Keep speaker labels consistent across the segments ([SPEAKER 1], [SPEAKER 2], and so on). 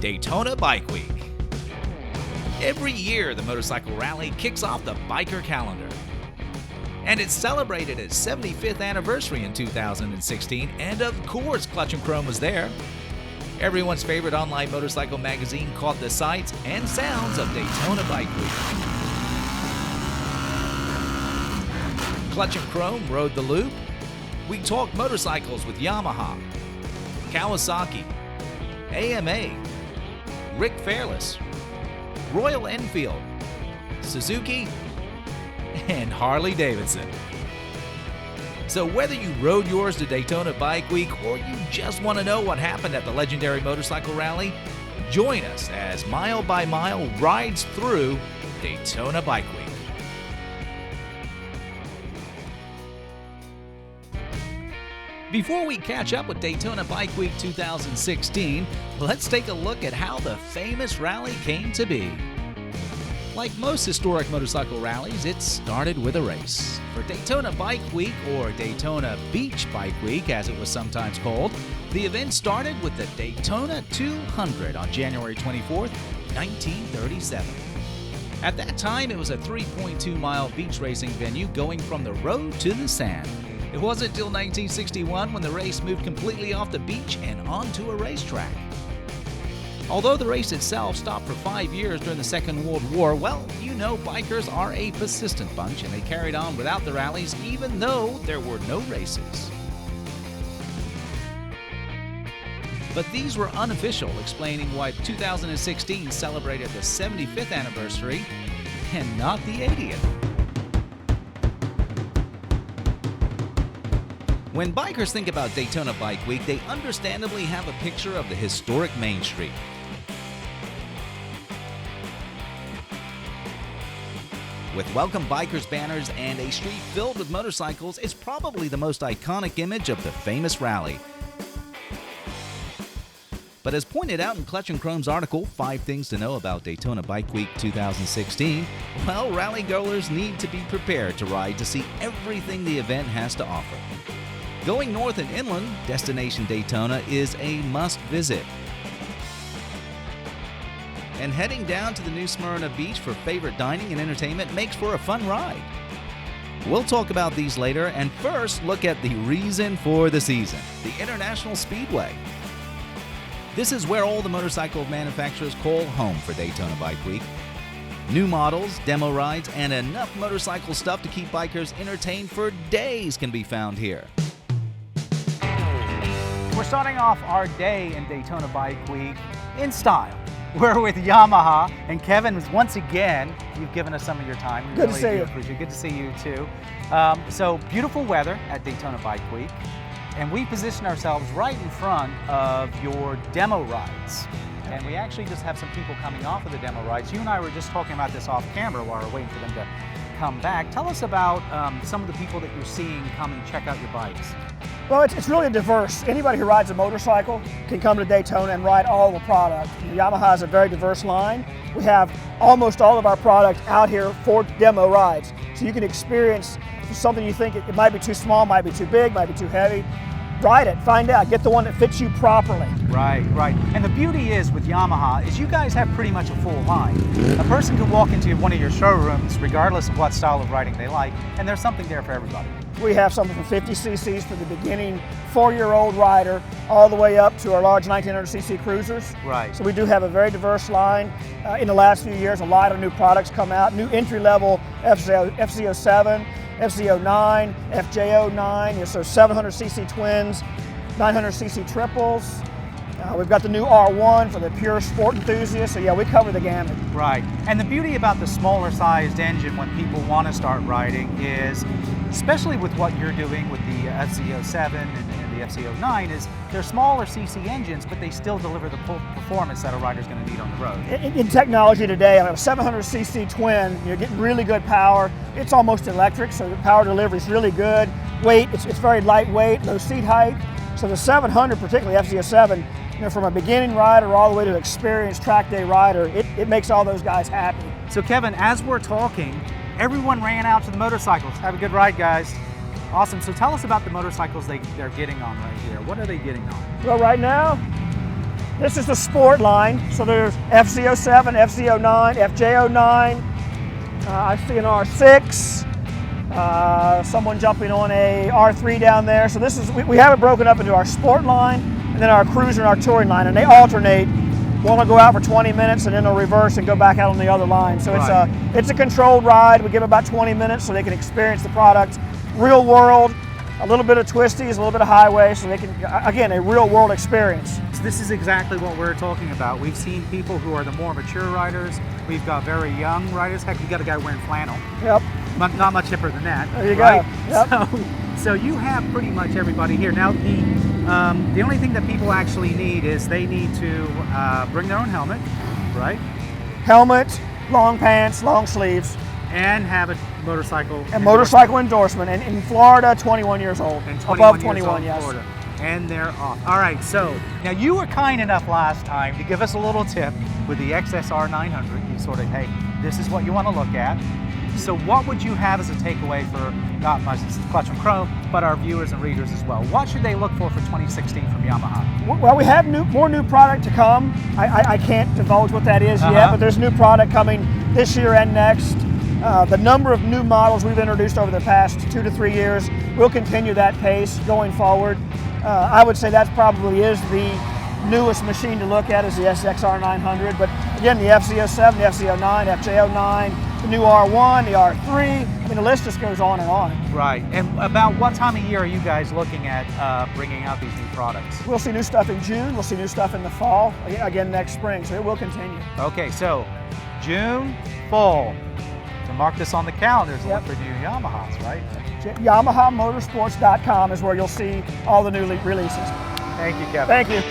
[SPEAKER 1] Daytona Bike Week. Every year, the motorcycle rally kicks off the biker calendar. And it celebrated its 75th anniversary in 2016, and of course Clutch and Chrome was there. Everyone's favorite online motorcycle magazine caught the sights and sounds of Daytona Bike Week. Clutch and Chrome rode the loop. We talked motorcycles with Yamaha, Kawasaki, AMA, Rick Fairless, Royal Enfield, Suzuki, and Harley-Davidson. So whether you rode yours to Daytona Bike Week or you just want to know what happened at the legendary motorcycle rally, join us as Mile by Mile rides through Daytona Bike Week. Before we catch up with Daytona Bike Week 2016, let's take a look at how the famous rally came to be. Like most historic motorcycle rallies, it started with a race. For Daytona Bike Week, or Daytona Beach Bike Week as it was sometimes called, the event started with the Daytona 200 on January 24th, 1937. At that time, it was a 3.2-mile beach racing venue going from the road to the sand. It wasn't until 1961 when the race moved completely off the beach and onto a racetrack. Although the race itself stopped for 5 years during the Second World War, well, you know bikers are a persistent bunch and they carried on without the rallies even though there were no races. But these were unofficial, explaining why 2016 celebrated the 75th anniversary and not the 80th. When bikers think about Daytona Bike Week, they understandably have a picture of the historic Main Street. With welcome bikers banners and a street filled with motorcycles, it's probably the most iconic image of the famous rally. But as pointed out in Clutch and Chrome's article, 5 Things to Know About Daytona Bike Week 2016, well, rally goers need to be prepared to ride to see everything the event has to offer. Going north and inland, Destination Daytona is a must-visit. And heading down to the New Smyrna Beach for favorite dining and entertainment makes for a fun ride. We'll talk about these later, and first look at the reason for the season, the International Speedway. This is where all the motorcycle manufacturers call home for Daytona Bike Week. New models, demo rides, and enough motorcycle stuff to keep bikers entertained for days can be found here.
[SPEAKER 2] We're starting off our day in Daytona Bike Week in style. We're with Yamaha, and Kevin, once again, you've given us some of your time.
[SPEAKER 3] Good to see you.
[SPEAKER 2] Good to see you too. So beautiful weather at Daytona Bike Week, and we position ourselves right in front of your demo rides. And we actually just have some people coming off of the demo rides. You and I were just talking about this off camera while we're waiting for them to come back. Tell us about some of the people that you're seeing come and check out your bikes.
[SPEAKER 3] Well, it's really diverse. Anybody who rides a motorcycle can come to Daytona and ride all the product. Yamaha has a very diverse line. We have almost all of our product out here for demo rides. So you can experience something you think it might be too small, might be too big, might be too heavy. Ride it, find out, get the one that fits you properly.
[SPEAKER 2] Right. And the beauty is with Yamaha is you guys have pretty much a full line. A person can walk into one of your showrooms regardless of what style of riding they like, and there's something there for everybody.
[SPEAKER 3] We have something from 50 cc's for the beginning 4-year-old rider all the way up to our large 1900cc cruisers.
[SPEAKER 2] Right.
[SPEAKER 3] So we do have a very diverse line. In the last few years, a lot of new products come out, new entry-level FZ07, FZ09, FJ09, so 700cc twins, 900cc triples. We've got the new R1 for the pure sport enthusiast, so yeah, we cover the gamut.
[SPEAKER 2] Right, and the beauty about the smaller sized engine when people want to start riding is, especially with what you're doing with the FZ07 and the FZ09, is they're smaller CC engines, but they still deliver the performance that a rider's going to need on the road.
[SPEAKER 3] In technology today, I have a 700cc twin, you're getting really good power. It's almost electric, so the power delivery is really good. Weight, it's very lightweight, low seat height. So the 700, particularly FZ07, from a beginning rider all the way to an experienced track day rider, it makes all those guys happy.
[SPEAKER 2] So Kevin, as we're talking, everyone ran out to the motorcycles. Have a good ride, guys. Awesome. So tell us about the motorcycles they're getting on right here. What are they getting on?
[SPEAKER 3] Well, right now, This is the sport line. So there's FZ07, FZ09, FJ09. I see an R6. Someone jumping on a R3 down there. So this is, we have it broken up into our sport line and then our cruiser and our touring line, and they alternate. One will go out for 20 minutes and then they'll reverse and go back out on the other line. So it's a controlled ride. We give about 20 minutes so they can experience the product. Real world, a little bit of twisties, a little bit of highway, so they can, again, a real world experience.
[SPEAKER 2] So this is exactly what we're talking about. We've seen people who are the more mature riders. We've got very young riders. Heck, we got a guy wearing flannel.
[SPEAKER 3] Yep.
[SPEAKER 2] Not much hipper than that.
[SPEAKER 3] There you
[SPEAKER 2] right?
[SPEAKER 3] go. Yep.
[SPEAKER 2] So you have pretty much everybody here. Now, the only thing that people actually need is they need to bring their own helmet, right?
[SPEAKER 3] Helmet, long pants, long sleeves.
[SPEAKER 2] And have a motorcycle.
[SPEAKER 3] And motorcycle endorsement. And in Florida, 21 years old.
[SPEAKER 2] And
[SPEAKER 3] above 21, yes.
[SPEAKER 2] Florida. And they're off. All right, so now you were kind enough last time to give us a little tip with the XSR 900. You sort of, hey, this is what you want to look at. So what would you have as a takeaway for not much Clutch and Chrome, but our viewers and readers as well? What should they look for 2016 from Yamaha?
[SPEAKER 3] Well, we have more new product to come. I can't divulge what that is yet, but there's new product coming this year and next. The number of new models we've introduced over the past 2 to 3 years will continue that pace going forward. I would say that probably is the newest machine to look at is the SXR 900, but again, the FZ07, the FZ09, FJ09, the new R1, the R3, I mean, the list just goes on and on.
[SPEAKER 2] Right, and about what time of year are you guys looking at bringing out these new products?
[SPEAKER 3] We'll see new stuff in June, we'll see new stuff in the fall, again next spring, so it will continue.
[SPEAKER 2] Okay, so June, fall. To mark this on the calendar to look for new Yamahas, right?
[SPEAKER 3] YamahaMotorsports.com is where you'll see all the new releases.
[SPEAKER 2] Thank you, Kevin.
[SPEAKER 3] Thank you.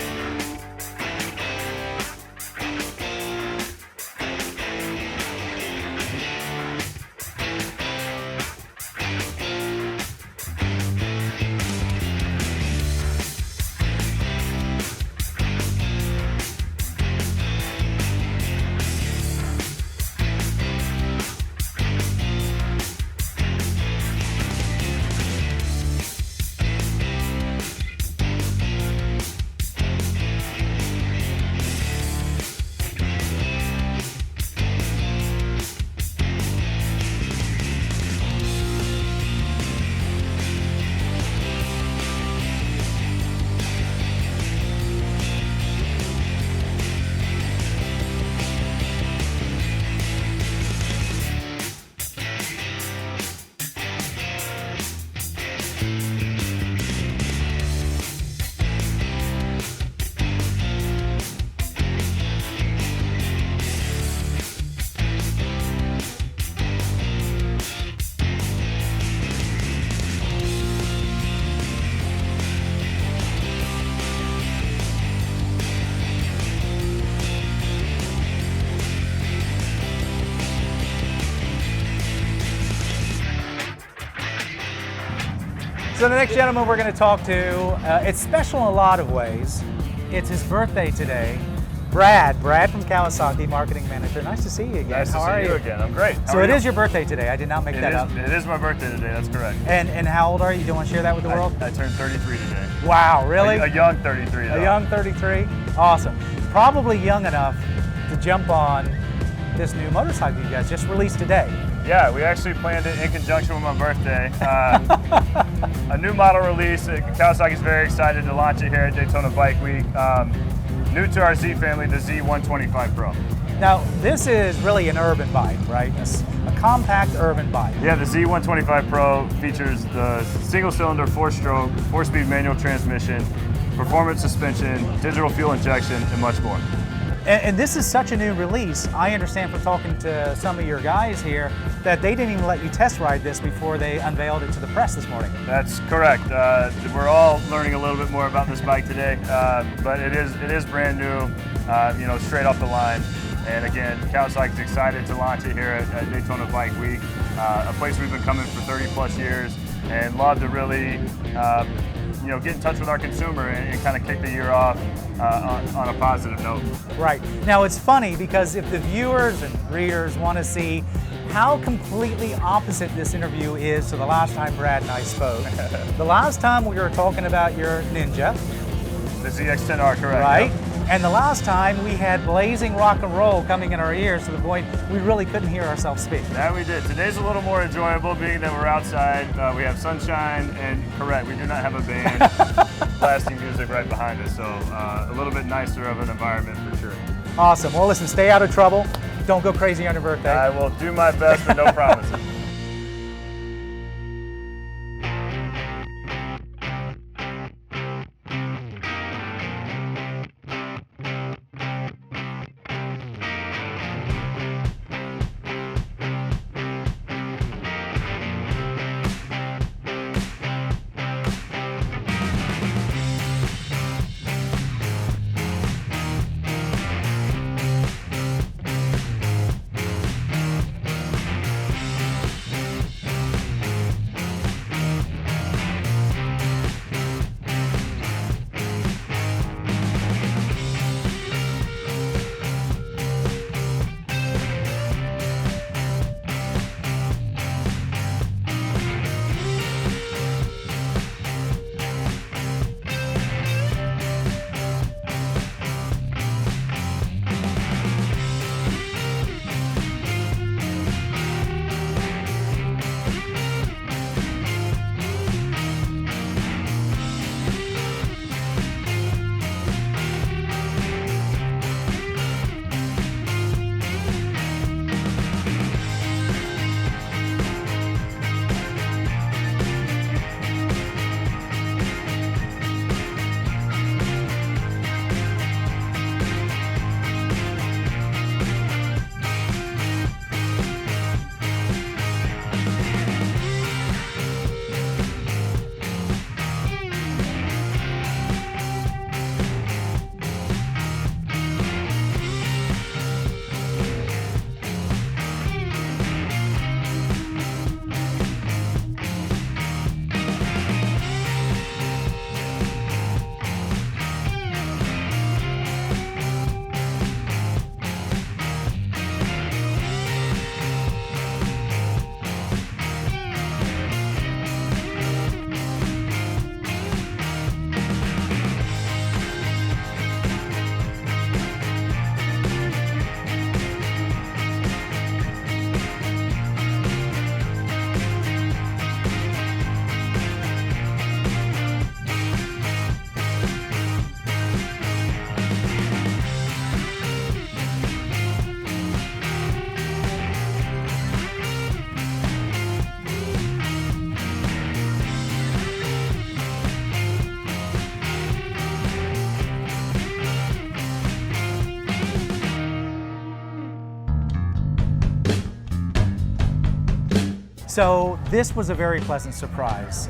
[SPEAKER 2] So the next gentleman we're going to talk to, it's special in a lot of ways. It's his birthday today. Brad from Kawasaki, marketing manager. Nice to see you again.
[SPEAKER 4] Nice to see you again. I'm great.
[SPEAKER 2] So it is your birthday today. I did not make that up.
[SPEAKER 4] It is my birthday today. That's correct.
[SPEAKER 2] And how old are you? Do you want to share that with the world?
[SPEAKER 4] I turned 33 today.
[SPEAKER 2] Wow, really?
[SPEAKER 4] A young 33. Though.
[SPEAKER 2] A young 33. Awesome. Probably young enough to jump on this new motorcycle you guys just released today.
[SPEAKER 4] Yeah, we actually planned it in conjunction with my birthday. A new model release. Kawasaki's very excited to launch it here at Daytona Bike Week. New to our Z family, the Z125 Pro.
[SPEAKER 2] Now, this is really an urban bike, right? A compact urban bike.
[SPEAKER 4] Yeah, the Z125 Pro features the single-cylinder, 4-stroke, 4-speed manual transmission, performance suspension, digital fuel injection, and much more.
[SPEAKER 2] And this is such a new release. I understand from talking to some of your guys here that they didn't even let you test ride this before they unveiled it to the press this morning.
[SPEAKER 4] That's correct. We're all learning a little bit more about this bike today, but it is brand new, straight off the line. And again, Kawasaki's excited to launch it here at Daytona Bike Week, a place we've been coming for 30 plus years, and love to really get in touch with our consumer and kind of kick the year off on a positive note.
[SPEAKER 2] Right. Now it's funny because if the viewers and readers want to see how completely opposite this interview is to the last time Brad and I spoke. The last time we were talking about your Ninja.
[SPEAKER 4] The ZX-10R, correct.
[SPEAKER 2] Right.
[SPEAKER 4] Yep.
[SPEAKER 2] And the last time we had blazing rock and roll coming in our ears to the point we really couldn't hear ourselves speak.
[SPEAKER 4] That we did. Today's a little more enjoyable being that we're outside. We have sunshine, and correct, we do not have a band blasting music right behind us, so a little bit nicer of an environment for sure.
[SPEAKER 2] Awesome. Well, listen, stay out of trouble. Don't go crazy on your birthday.
[SPEAKER 4] I will do my best, but no promises.
[SPEAKER 2] So this was a very pleasant surprise.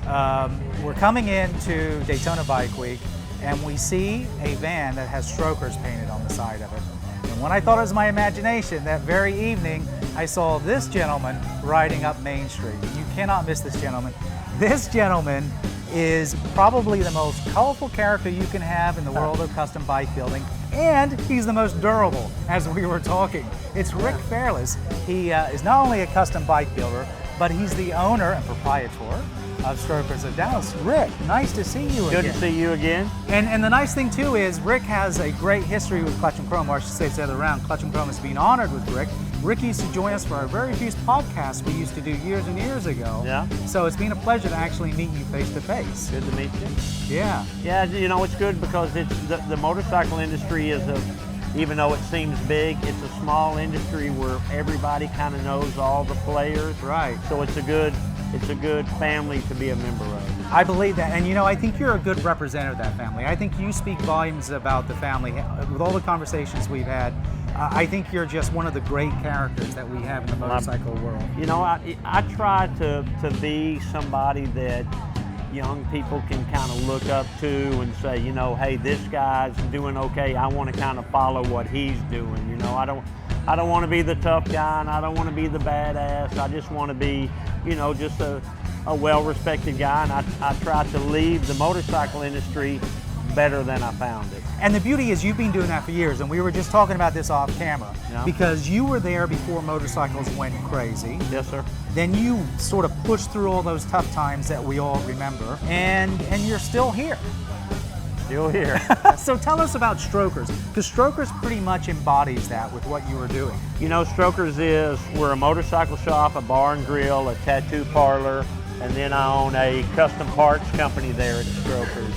[SPEAKER 2] We're coming into Daytona Bike Week and we see a van that has strokers painted on the side of it. And when I thought it was my imagination, that very evening I saw this gentleman riding up Main Street. You cannot miss this gentleman. This gentleman is probably the most colorful character you can have in the world of custom bike building, and he's the most durable, as we were talking. It's Rick Fairless. He is not only a custom bike builder, but he's the owner and proprietor of Strokers of Dallas. Rick, nice to see you again.
[SPEAKER 5] Good to see you again.
[SPEAKER 2] And the nice thing too is Rick has a great history with Clutch and Chrome, or I should say it's the other way around. Clutch and Chrome is being honored with Rick. Rick used to join us for our very first podcast we used to do years and years ago.
[SPEAKER 5] Yeah.
[SPEAKER 2] So it's been a pleasure to actually meet you face to face.
[SPEAKER 5] Good to meet you.
[SPEAKER 2] Yeah.
[SPEAKER 5] Yeah, you know, it's good because it's the motorcycle industry is even though it seems big, it's a small industry where everybody kind of knows all the players.
[SPEAKER 2] Right.
[SPEAKER 5] So it's a good family to be a member of.
[SPEAKER 2] I believe that, and you know, I think you're a good representative of that family. I think you speak volumes about the family. With all the conversations we've had, I think you're just one of the great characters that we have in the motorcycle world.
[SPEAKER 5] You know, I try to be somebody that young people can kind of look up to and say, you know, hey, this guy's doing okay. I want to kind of follow what he's doing. You know, I don't want to be the tough guy, and I don't want to be the badass. I just want to be, you know, just a well-respected guy, and I try to leave the motorcycle industry better than I found it.
[SPEAKER 2] And the beauty is you've been doing that for years, and we were just talking about this off camera, because you were there before motorcycles went crazy.
[SPEAKER 5] Yes, sir.
[SPEAKER 2] Then you sort of pushed through all those tough times that we all remember, and you're still here.
[SPEAKER 5] still here.
[SPEAKER 2] So tell us about Strokers, because Strokers pretty much embodies that with what you were doing.
[SPEAKER 5] You know, Strokers we're a motorcycle shop, a bar and grill, a tattoo parlor, and then I own a custom parts company there at Strokers.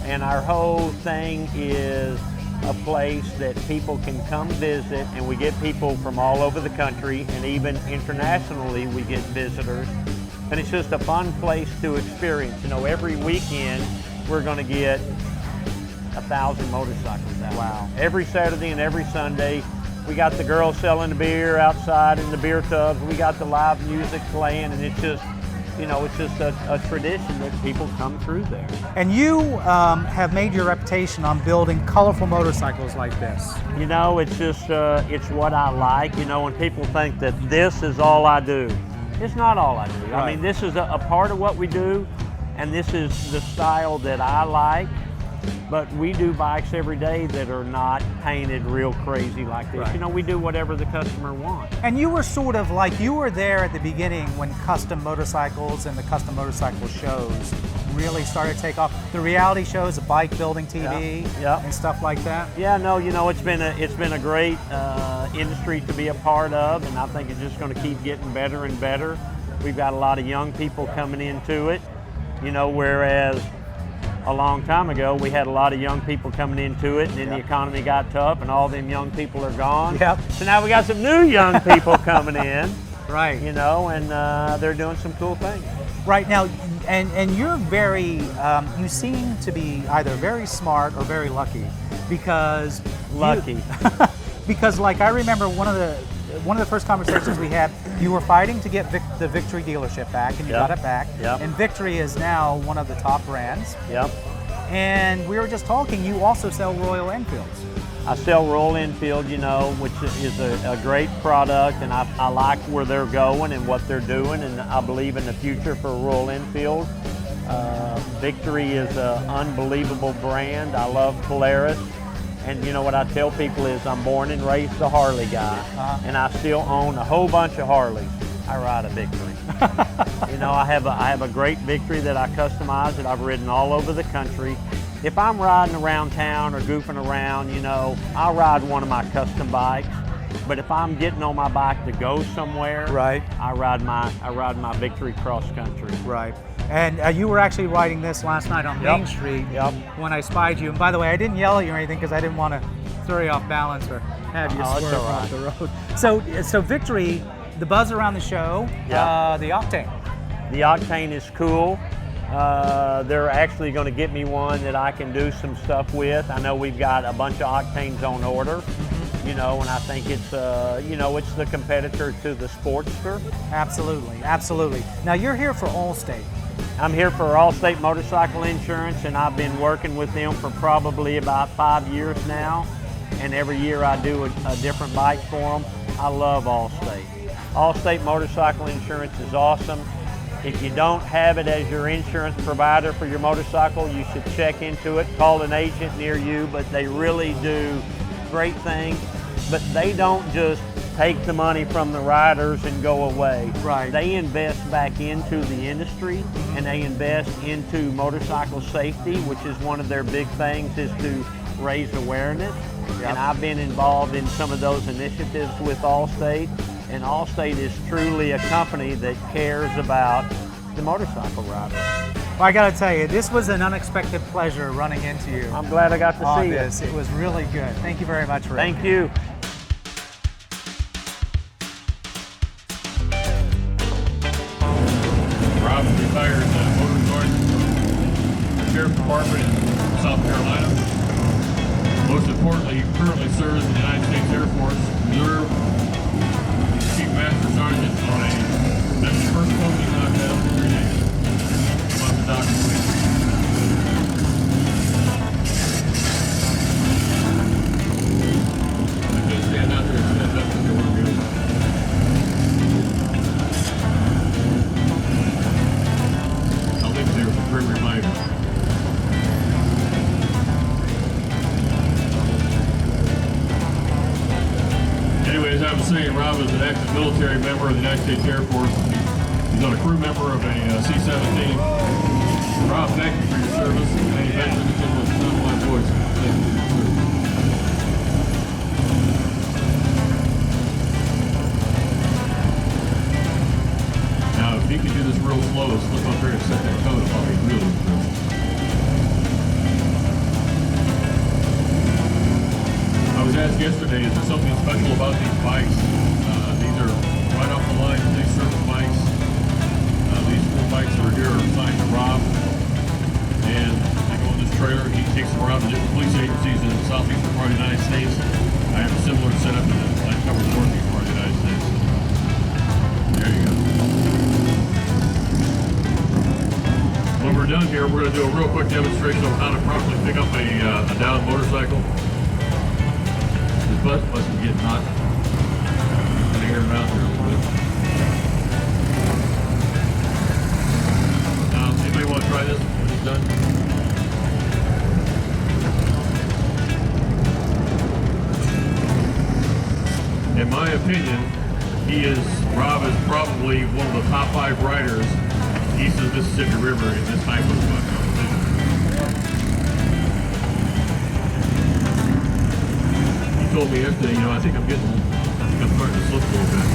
[SPEAKER 5] And our whole thing is a place that people can come visit, and we get people from all over the country, and even internationally we get visitors. And it's just a fun place to experience. You know, every weekend we're going to get 1,000 motorcycles out.
[SPEAKER 2] Wow.
[SPEAKER 5] Every Saturday and every Sunday. We got the girls selling the beer outside in the beer tubs. We got the live music playing, and it's just, you know, it's just a tradition that people come through there.
[SPEAKER 2] And you have made your reputation on building colorful motorcycles like this.
[SPEAKER 5] You know, it's just, it's what I like. You know, when people think that this is all I do, it's not all I do.
[SPEAKER 2] Right.
[SPEAKER 5] I mean, this is a part of what we do, and this is the style that I like. But we do bikes every day that are not painted real crazy like this.
[SPEAKER 2] Right.
[SPEAKER 5] You know, we do whatever the customer wants.
[SPEAKER 2] And you were sort of like, you were there at the beginning when custom motorcycles and the custom motorcycle shows really started to take off. The reality shows, the bike building TV
[SPEAKER 5] Yeah.
[SPEAKER 2] and stuff like that.
[SPEAKER 5] Yeah, no, you know, it's been a great industry to be a part of, and I think it's just going to keep getting better and better. We've got a lot of young people coming into it, you know, whereas a long time ago we had a lot of young people coming into it, and then the economy got tough and all them young people are gone.
[SPEAKER 2] Yep.
[SPEAKER 5] So now we got some new young people coming in,
[SPEAKER 2] Right.
[SPEAKER 5] you know, and they're doing some cool things.
[SPEAKER 2] Right now, and you're very, you seem to be either very smart or very lucky, because because like I remember one of the first conversations we had, you were fighting to get the Victory dealership back, and you got it back.
[SPEAKER 5] Yep.
[SPEAKER 2] And Victory is now one of the top brands.
[SPEAKER 5] Yep.
[SPEAKER 2] And we were just talking, you also sell Royal Enfields.
[SPEAKER 5] I sell Royal Enfield, you know, which is a great product, and I like where they're going and what they're doing, and I believe in the future for Royal Enfield. Victory is an unbelievable brand. I love Polaris. And you know what I tell people is I'm born and raised a Harley guy, and I still own a whole bunch of Harleys. I ride a Victory. You know, I have a great Victory that I customize that I've ridden all over the country. If I'm riding around town or goofing around, you know, I'll ride one of my custom bikes. But if I'm getting on my bike to go somewhere,
[SPEAKER 2] Right.
[SPEAKER 5] I ride my Victory cross country.
[SPEAKER 2] Right. And you were actually riding this last night on Main Street when I spied you. And by the way, I didn't yell at you or anything because I didn't want to throw you off balance or have you swerve off the road. So Victory, the buzz around the show, the OCTANE.
[SPEAKER 5] The OCTANE is cool. They're actually going to get me one that I can do some stuff with. I know we've got a bunch of OCTANEs on order, you know, and I think it's, you know, it's the competitor to the Sportster.
[SPEAKER 2] Absolutely, absolutely. Now you're here for Allstate.
[SPEAKER 5] I'm here for Allstate Motorcycle Insurance, and I've been working with them for probably about 5 years now. And every year I do a different bike for them. I love Allstate. Allstate Motorcycle Insurance is awesome. If you don't have it as your insurance provider for your motorcycle, you should check into it. Call an agent near you, but they really do great things. But they don't just take the money from the riders and go away.
[SPEAKER 2] Right.
[SPEAKER 5] They invest back into the industry, and they invest into motorcycle safety, which is one of their big things, is to raise awareness. And I've been involved in some of those initiatives with Allstate, and Allstate is truly a company that cares about the motorcycle rider.
[SPEAKER 2] Well, I got to tell you, this was an unexpected pleasure running into you.
[SPEAKER 5] I'm glad I got to see
[SPEAKER 2] this. It was really good. Thank you very much, Rick.
[SPEAKER 5] Thank you.
[SPEAKER 6] Rob is retired motor sergeant from the Sheriff's Department in South Carolina. Most importantly, he currently serves in the United States Air Force Reserve. He's Chief Master Sergeant on that's the first closing knockout in 3 days. Come on, the doctor, please. Just stand out there and stand up and we're good. I'll leave it there for a great reminder. Anyway, as I was saying, Rob is an active military member of the United States Air Force. He's on a crew member of a C-17. Rob, thank you for your service. Any veterans with asked yesterday, is there something special about these bikes? These are right off the line, police service bikes. These 4 bikes that are here are assigned to Rob. And they go in this trailer, he takes them around to different police agencies in the southeastern part of the United States. I have a similar setup that covers the northeast part of the United States. There you go. When we're done here, we're going to do a real quick demonstration of how to properly pick up a downed motorcycle. This bus must be getting hot. I'm going to air it out there a little bit. Anybody want to try this when he's done? In my opinion, Rob is probably one of the top 5 riders east of the Mississippi River in this type of competition. He told me yesterday, I think I'm starting to slip a little bit.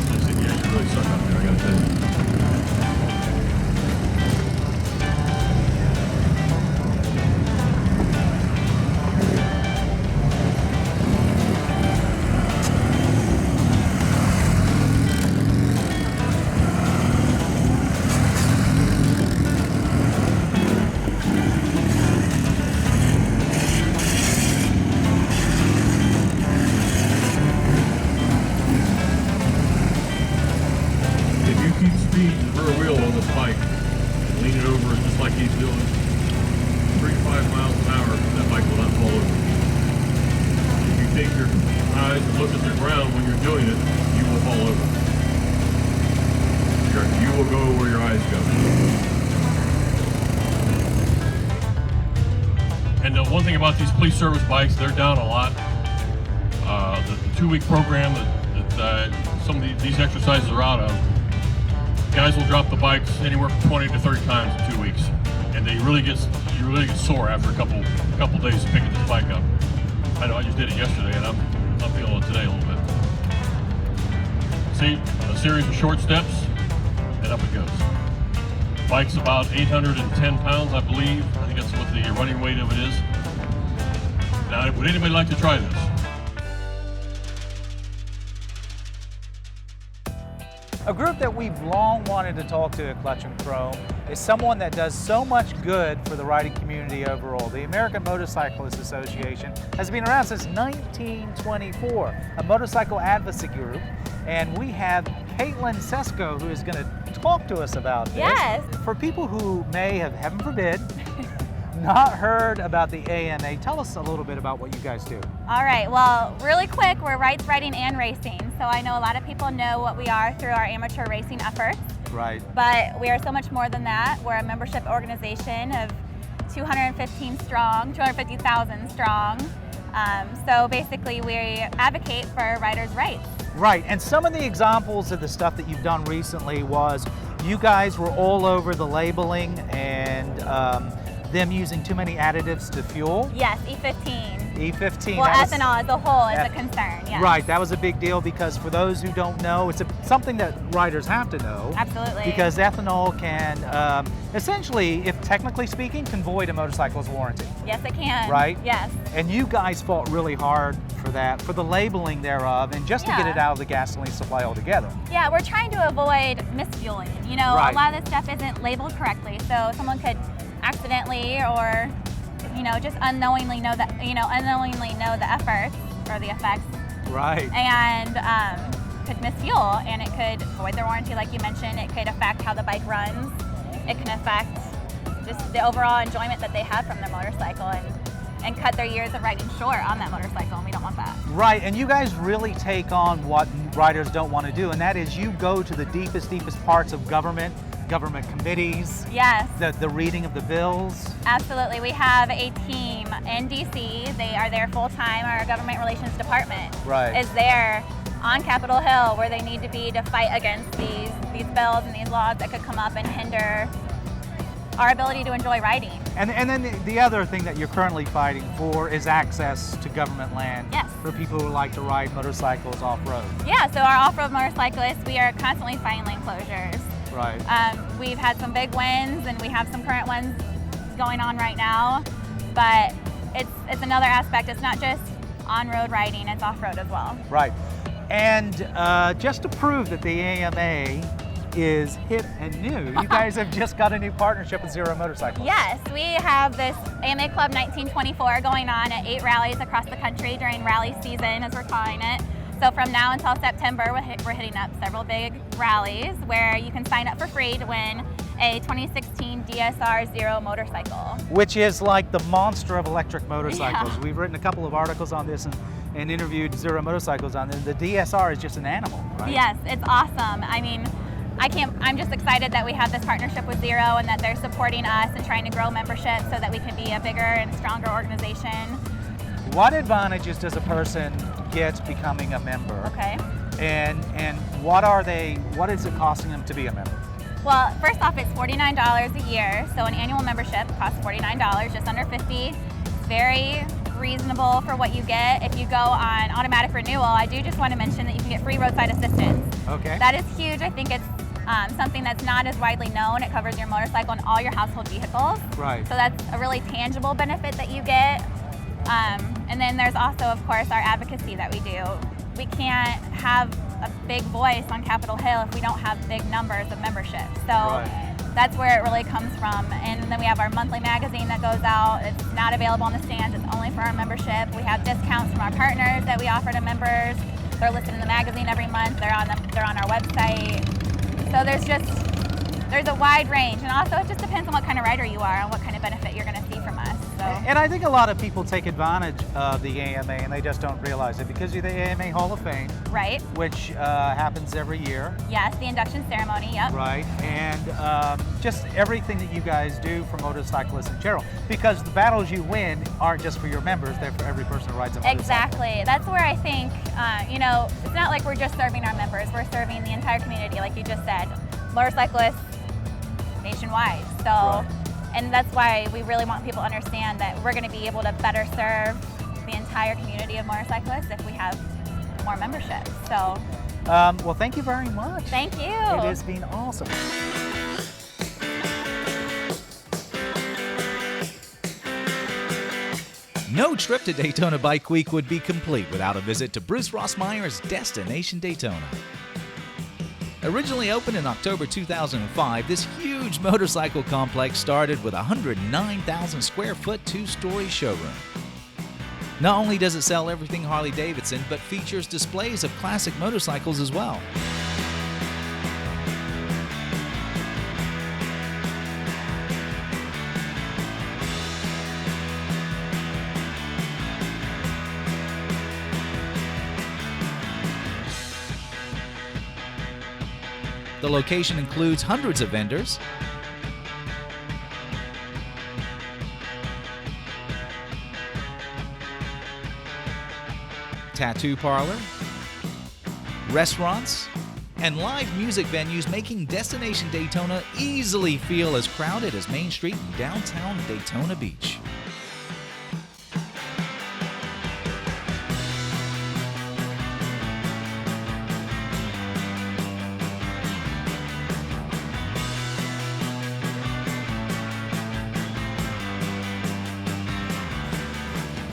[SPEAKER 6] I said, yeah, you really suck out there, I gotta tell you. And the one thing about these police service bikes, they're down a lot. The 2-week program that some of these exercises are out of, guys will drop the bikes anywhere from 20 to 30 times in 2 weeks, and you really get sore after a couple days of picking this bike up. I know I just did it yesterday, and I'm feeling it today a little bit. See, a series of short steps, and up it goes. Bike's about 810 pounds, I believe. I think that's what the running weight of it is. Now, would anybody like to try this?
[SPEAKER 2] A group that we've long wanted to talk to at Clutch and Chrome is someone that does so much good for the riding community overall. The American Motorcyclist Association has been around since 1924, a motorcycle advocacy group, and we have Caitlin Sesko, who is going to talk to us about this.
[SPEAKER 7] Yes.
[SPEAKER 2] For people who may have, heaven forbid, not heard about the AMA, tell us a little bit about what you guys do.
[SPEAKER 7] All right, well, really quick, we're rights, riding, and racing. So I know a lot of people know what we are through our amateur racing efforts.
[SPEAKER 2] Right.
[SPEAKER 7] But we are so much more than that. We're a membership organization of 215 strong, 250,000 strong. So basically we advocate for riders' rights.
[SPEAKER 2] Right, and some of the examples of the stuff that you've done recently was you guys were all over the labeling and them using too many additives to fuel.
[SPEAKER 7] Yes, E15.
[SPEAKER 2] E15.
[SPEAKER 7] Well, ethanol as a whole is a concern, yes.
[SPEAKER 2] Right, that was a big deal because for those who don't know, it's something that riders have to know.
[SPEAKER 7] Absolutely.
[SPEAKER 2] Because ethanol can, essentially, if technically speaking, can void a motorcycle's warranty.
[SPEAKER 7] Yes, it can.
[SPEAKER 2] Right?
[SPEAKER 7] Yes.
[SPEAKER 2] And you guys fought really hard for that, for the labeling thereof, and just to get it out of the gasoline supply altogether.
[SPEAKER 7] Yeah, we're trying to avoid misfueling. You know,
[SPEAKER 2] Right.
[SPEAKER 7] A lot of this stuff isn't labeled correctly, so someone could accidentally or, just unknowingly know the efforts or the effects.
[SPEAKER 2] Right.
[SPEAKER 7] And could misfuel, and it could void their warranty, like you mentioned. It could affect how the bike runs. It can affect just the overall enjoyment that they have from their motorcycle and cut their years of riding short on that motorcycle, and we don't want that.
[SPEAKER 2] Right, and you guys really take on what riders don't want to do, and that is you go to the deepest parts of government committees.
[SPEAKER 7] Yes.
[SPEAKER 2] The reading of the bills.
[SPEAKER 7] Absolutely. We have a team in DC. They are there full time. Our government relations department is there on Capitol Hill where they need to be to fight against these bills and these laws that could come up and hinder our ability to enjoy riding.
[SPEAKER 2] And then the other thing that you're currently fighting for is access to government land.
[SPEAKER 7] Yes.
[SPEAKER 2] For people who like to ride motorcycles off-road.
[SPEAKER 7] Yeah, so our off-road motorcyclists, we are constantly fighting lane closures.
[SPEAKER 2] Right.
[SPEAKER 7] We've had some big wins, and we have some current ones going on right now. But it's another aspect. It's not just on-road riding, it's off-road as well.
[SPEAKER 2] Right. And just to prove that the AMA is hip and new, you guys have just got a new partnership with Zero Motorcycles.
[SPEAKER 7] Yes, we have this AMA Club 1924 going on at 8 rallies across the country during rally season, as we're calling it. So from now until September, we're hitting up several big rallies where you can sign up for free to win a 2016 DSR Zero motorcycle. Which
[SPEAKER 2] is like the monster of electric motorcycles.
[SPEAKER 7] Yeah.
[SPEAKER 2] We've written a couple of articles on this and interviewed Zero Motorcycles on it. The DSR is just an animal, right?
[SPEAKER 7] Yes, it's awesome. I mean, I'm just excited that we have this partnership with Zero and that they're supporting us and trying to grow membership so that we can be a bigger and stronger organization.
[SPEAKER 2] What advantages does a person get becoming a member?
[SPEAKER 7] Okay.
[SPEAKER 2] And what is it costing them to be a member?
[SPEAKER 7] Well, first off, it's $49 a year, so an annual membership costs $49, just under $50. It's very reasonable for what you get. If you go on automatic renewal, I do just want to mention that you can get free roadside assistance.
[SPEAKER 2] Okay.
[SPEAKER 7] That is huge. I think it's something that's not as widely known. It covers your motorcycle and all your household vehicles.
[SPEAKER 2] Right.
[SPEAKER 7] So that's a really tangible benefit that you get. And then there's also, of course, our advocacy that we do. We can't have a big voice on Capitol Hill if we don't have big numbers of membership. So that's where it really comes from. And then we have our monthly magazine that goes out. It's not available on the stands. It's only for our membership. We have discounts from our partners that we offer to members. They're listed in the magazine every month. They're on our website. So there's a wide range. And also it just depends on what kind of rider you are and what kind of benefit you're going to see from us. So.
[SPEAKER 2] And I think a lot of people take advantage of the AMA and they just don't realize it because you're the AMA Hall of Fame.
[SPEAKER 7] Right.
[SPEAKER 2] Which happens every year.
[SPEAKER 7] Yes, the induction ceremony, yep.
[SPEAKER 2] Right, and just everything that you guys do for motorcyclists in general. Because the battles you win aren't just for your members, they're for every person who rides a motorcycle.
[SPEAKER 7] Exactly. That's where I think, it's not like we're just serving our members, we're serving the entire community, like you just said. Motorcyclists nationwide. So. Right. And that's why we really want people to understand that we're going to be able to better serve the entire community of motorcyclists if we have more membership. So,
[SPEAKER 2] well, thank you very much.
[SPEAKER 7] Thank you.
[SPEAKER 2] It has been awesome.
[SPEAKER 1] No trip to Daytona Bike Week would be complete without a visit to Bruce Rossmeyer's Destination Daytona. Originally opened in October 2005, this huge motorcycle complex started with a 109,000 square foot two-story showroom. Not only does it sell everything Harley-Davidson, but features displays of classic motorcycles as well. The location includes hundreds of vendors, tattoo parlor, restaurants, and live music venues, making Destination Daytona easily feel as crowded as Main Street in downtown Daytona Beach.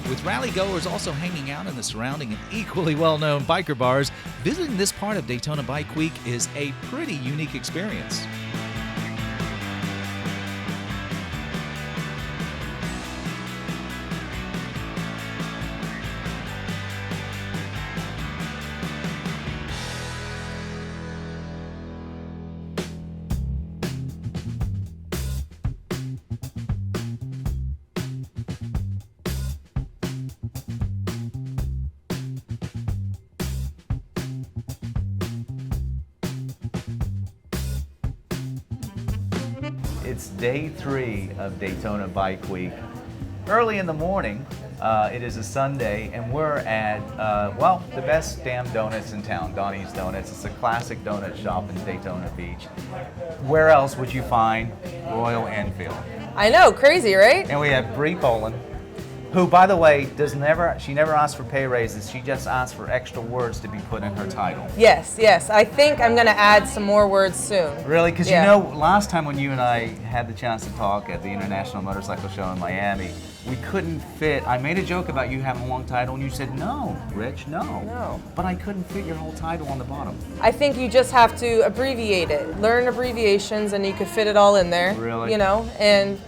[SPEAKER 1] With rally goers also hanging out in the surrounding and equally well-known biker bars, visiting this part of Daytona Bike Week is a pretty unique experience.
[SPEAKER 8] It's day 3 of Daytona Bike Week. Early in the morning, it is a Sunday, and we're at, the best damn donuts in town, Donnie's Donuts. It's a classic donut shop in Daytona Beach. Where else would you find Royal Enfield?
[SPEAKER 9] I know, crazy, right?
[SPEAKER 8] And we have Bree Poland, who, by the way, she never asks for pay raises. She just asks for extra words to be put in her title.
[SPEAKER 9] Yes. I think I'm going to add some more words soon.
[SPEAKER 8] Really? Because you know, last time when you and I had the chance to talk at the International Motorcycle Show in Miami, we couldn't fit. I made a joke about you having a long title, and you said, no, Rich, no.
[SPEAKER 9] No.
[SPEAKER 8] But I couldn't fit your whole title on the bottom.
[SPEAKER 9] I think you just have to abbreviate it. Learn abbreviations and you could fit it all in there.
[SPEAKER 8] Really?
[SPEAKER 9] You know, and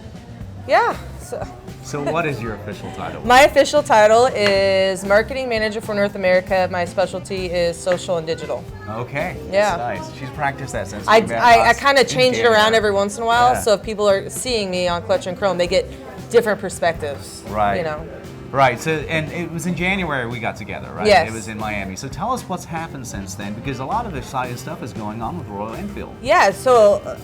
[SPEAKER 9] yeah.
[SPEAKER 8] So what is your official title?
[SPEAKER 9] My official title is Marketing Manager for North America. My specialty is social and digital.
[SPEAKER 8] Okay.
[SPEAKER 9] Yeah.
[SPEAKER 8] That's nice. She's practiced that since
[SPEAKER 9] I
[SPEAKER 8] we met
[SPEAKER 9] I
[SPEAKER 8] us
[SPEAKER 9] kind of
[SPEAKER 8] in
[SPEAKER 9] change it around
[SPEAKER 8] January.
[SPEAKER 9] every once in a while,
[SPEAKER 8] Yeah.
[SPEAKER 9] so if people are seeing me on Clutch and Chrome, they get different perspectives.
[SPEAKER 8] Right.
[SPEAKER 9] You know.
[SPEAKER 8] Right. So, and it was in January we got together, right?
[SPEAKER 9] Yes.
[SPEAKER 8] It was in Miami. So tell us what's happened since then, because a lot of exciting stuff is going on with Royal Enfield.
[SPEAKER 9] Yeah, so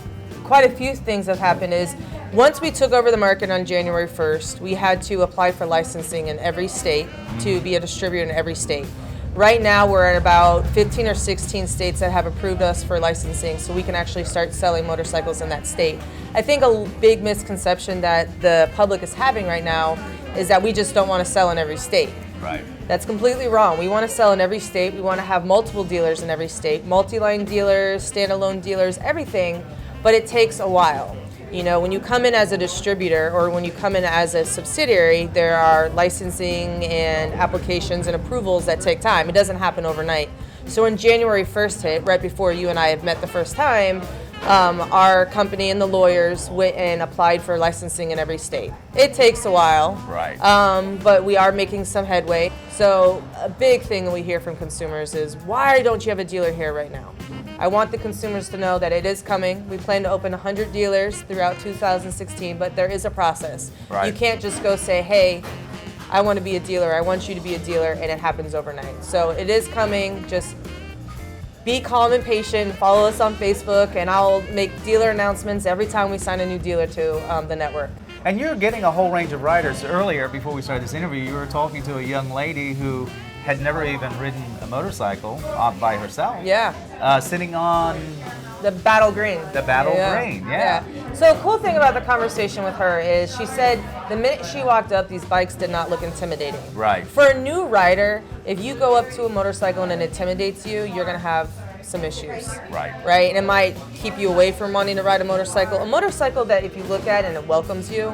[SPEAKER 9] quite a few things have happened is once we took over the market on January 1st, we had to apply for licensing in every state to be a distributor in every state. Right now we're at about 15 or 16 states that have approved us for licensing, so we can actually start selling motorcycles in that state. I think a big misconception that the public is having right now is that we just don't want to sell in every state.
[SPEAKER 8] Right.
[SPEAKER 9] That's completely wrong. We want to sell in every state. We want to have multiple dealers in every state, multi-line dealers, standalone dealers, everything, but it takes a while. You know, when you come in as a distributor or when you come in as a subsidiary, there are licensing and applications and approvals that take time. It doesn't happen overnight. So when January 1st hit, right before you and I had met the first time, our company and the lawyers went and applied for licensing in every state. It takes a while,
[SPEAKER 8] Right.
[SPEAKER 9] but we are making some headway. So a big thing that we hear from consumers is, why don't you have a dealer here right now? I want the consumers to know that it is coming. We plan to open 100 dealers throughout 2016, but there is a process.
[SPEAKER 8] Right.
[SPEAKER 9] You can't just go say, hey, I want to be a dealer, I want you to be a dealer, and it happens overnight. So it is coming. Just be calm and patient. Follow us on Facebook, and I'll make dealer announcements every time we sign a new dealer to the network.
[SPEAKER 8] And you're getting a whole range of riders. Earlier, before we started this interview, you were talking to a young lady who had never even ridden a motorcycle by herself.
[SPEAKER 9] Yeah.
[SPEAKER 8] Sitting on
[SPEAKER 9] The Battle Green.
[SPEAKER 8] the Battle Green, yeah.
[SPEAKER 9] So a cool thing about the conversation with her is she said the minute she walked up, these bikes did not look intimidating.
[SPEAKER 8] Right.
[SPEAKER 9] For a new rider, if you go up to a motorcycle and it intimidates you, you're gonna have some issues.
[SPEAKER 8] Right.
[SPEAKER 9] Right? And it might keep you away from wanting to ride a motorcycle. A motorcycle that if you look at and it welcomes you,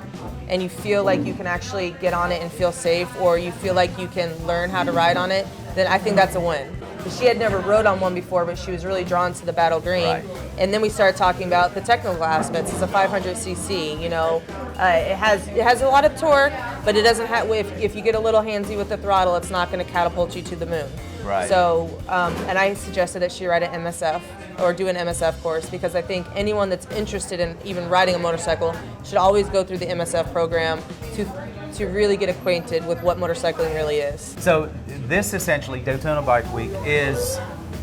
[SPEAKER 9] and you feel like you can actually get on it and feel safe, or you feel like you can learn how to ride on it, then I think that's a win. She had never rode on one before, but she was really drawn to the Battle Green.
[SPEAKER 8] Right.
[SPEAKER 9] And then we started talking about the technical aspects. It's a 500cc, you know. It has a lot of torque, but it doesn't have, if you get a little handsy with the throttle, it's not going to catapult you to the moon.
[SPEAKER 8] Right.
[SPEAKER 9] So, and I suggested that she ride an MSF or do an MSF course, because I think anyone that's interested in even riding a motorcycle should always go through the MSF program to really get acquainted with what motorcycling really is.
[SPEAKER 8] So this essentially, Daytona Bike Week, is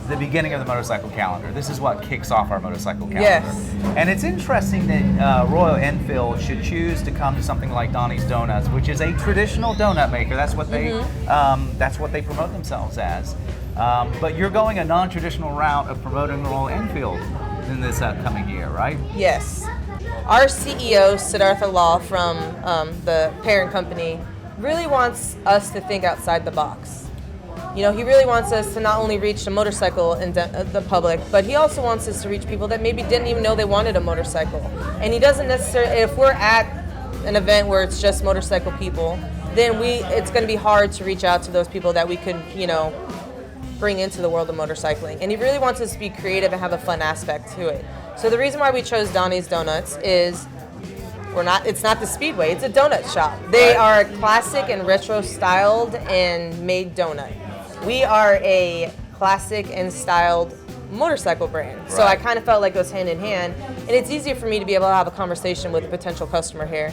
[SPEAKER 8] the beginning of the motorcycle calendar. This is what kicks off our motorcycle calendar.
[SPEAKER 9] Yes.
[SPEAKER 8] And it's interesting that Royal Enfield should choose to come to something like Donnie's Donuts, which is a traditional donut maker. That's what they promote themselves as. But you're going a non-traditional route of promoting Royal Enfield in this upcoming year, right?
[SPEAKER 9] Yes. Our CEO, Siddhartha Lal from the parent company, really wants us to think outside the box. You know, he really wants us to not only reach the motorcycle in the public, but he also wants us to reach people that maybe didn't even know they wanted a motorcycle. And he doesn't necessarily, if we're at an event where it's just motorcycle people, then it's going to be hard to reach out to those people that we could, you know, bring into the world of motorcycling. And he really wants us to be creative and have a fun aspect to it. So the reason why we chose Donnie's Donuts is it's not the Speedway, it's a donut shop. They are a classic and retro styled and made donut. We are a classic and styled motorcycle brand. So I kind of felt like it was hand in hand. And it's easier for me to be able to have a conversation with a potential customer here.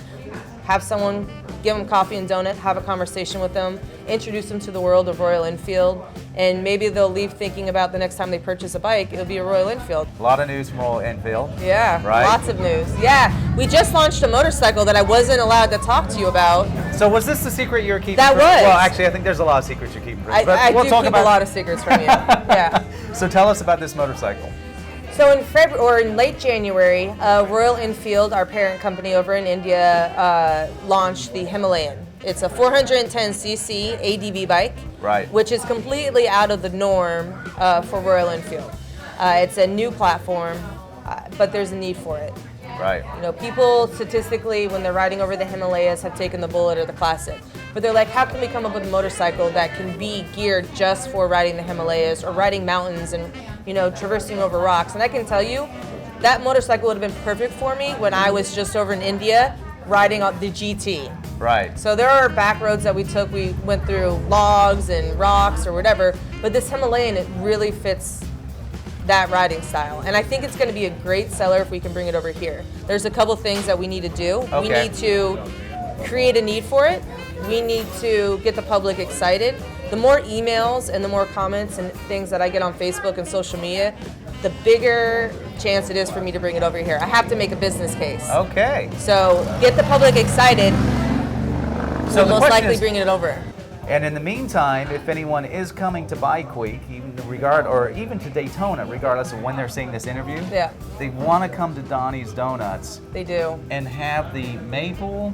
[SPEAKER 9] Have someone, give them coffee and donut, have a conversation with them, introduce them to the world of Royal Enfield, and maybe they'll leave thinking about the next time they purchase a bike, it'll be a Royal Enfield.
[SPEAKER 8] A lot of news from Royal Enfield.
[SPEAKER 9] Yeah,
[SPEAKER 8] right?
[SPEAKER 9] Lots of news. Yeah, we just launched a motorcycle that I wasn't allowed to talk to you about.
[SPEAKER 8] So was this the secret you were keeping?
[SPEAKER 9] That was.
[SPEAKER 8] Well, actually, I think there's a lot of secrets you're keeping.
[SPEAKER 9] I do keep a lot of secrets from you. Yeah.
[SPEAKER 8] So tell us about this motorcycle.
[SPEAKER 9] So in late January, Royal Enfield, our parent company over in India, launched the Himalayan. It's a 410cc ADV bike,
[SPEAKER 8] right,
[SPEAKER 9] which is completely out of the norm for Royal Enfield. It's a new platform, but there's a need for it.
[SPEAKER 8] Right.
[SPEAKER 9] You know, people statistically, when they're riding over the Himalayas, have taken the Bullet or the Classic. But they're like, how can we come up with a motorcycle that can be geared just for riding the Himalayas or riding mountains and, you know, traversing over rocks? And I can tell you, that motorcycle would have been perfect for me when I was just over in India riding on the GT.
[SPEAKER 8] Right.
[SPEAKER 9] So there are back roads that we took. We went through logs and rocks or whatever, but this Himalayan, it really fits that riding style. And I think it's going to be a great seller if we can bring it over here. There's a couple things that we need to do.
[SPEAKER 8] Okay.
[SPEAKER 9] We need to create a need for it. We need to get the public excited. The more emails and the more comments and things that I get on Facebook and social media, the bigger chance it is for me to bring it over here. I have to make a business case.
[SPEAKER 8] Okay.
[SPEAKER 9] So get the public excited.
[SPEAKER 8] So
[SPEAKER 9] We'll most likely bring it over.
[SPEAKER 8] And in the meantime, if anyone is coming to Bike Week, even to Daytona, regardless of when they're seeing this interview,
[SPEAKER 9] Yeah.
[SPEAKER 8] they want to come to Donnie's Donuts
[SPEAKER 9] They do.
[SPEAKER 8] and have the maple.